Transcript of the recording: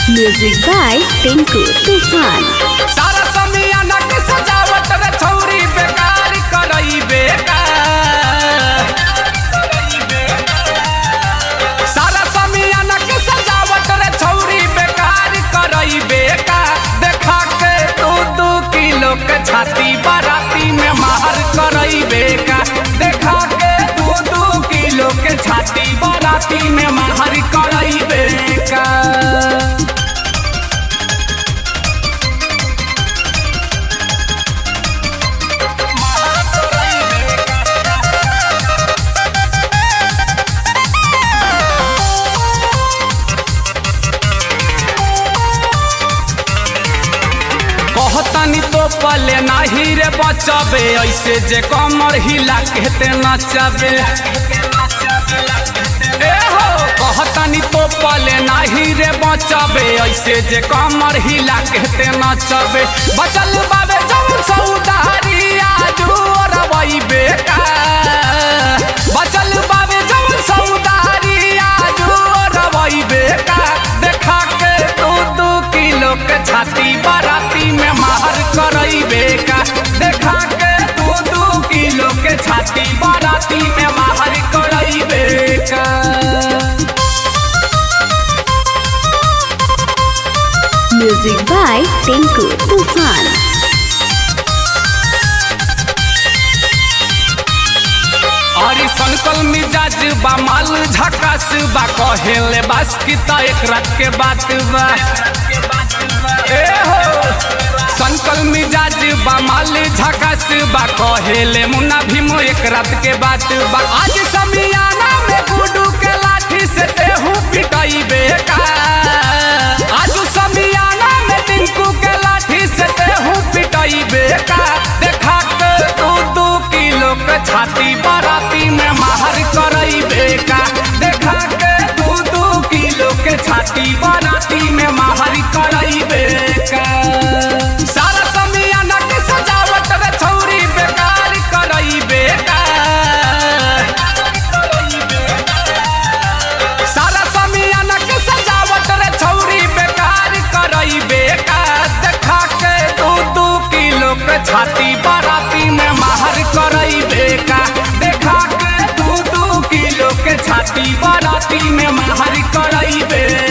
Music by Tinku तूफान। सारा समियाना के सजावट रे छौरी बेकार करई बेकार। सारा समियाना के सजावट रे छौरी बेकार करई बेकार। देखा के 2-2 किलो के छाती बाराती में मार करई बेकार। देखा के 2-2 किलो के छाती बाराती में मार करई बेकार। कहतानी तो पले नाही रे बचबे, ऐसे जे कमर हिला कहते नचबे। ए हो कहतानी तो पले नाही रे बचबे, ऐसे जे कमर हिला कहते नचबे। बचल बाबे जब सौदारी आजू रवई बेकार। बचल बाबे जब सौदारी आजू रवई बेकार। देखा के 2-2 किलो के छाती बाराती में मार करई बेकार। देखा के 2-2 किलो के छाती बाराती में मार करई बेकार। म्यूजिक बाय टिंकू तूफान। अरे संकल मिजाज बा माल झकास बा, कहेले बस की त एक रात के बात बा। ए हो संकल मिजाज बा माल झकास बा, कहेले मुन्ना भीमो एक रात के बात बा। आज समियाना में गुडू के लाठी से तेहू पिटाई बेकार। आज समियाना में टिंकू के लाठी से तेहू पिटाई बेकार। देखा के 2-2 किलो के छाती बाराती में मार करई बेकार। देखा के 2-2 किलो के छाती बाराती में मार करई बेकार। सारा समियाना के सजावट रे छौरी बेकार करई बेकार। सारा समियाना के सजावट रे छौरी बेकार करई बेकार। देखा के 2-2 किलो के छाती बाराती में मार करई बेकार। देखा के 2-2 किलो के छाती बाराती में मार करई बेकार।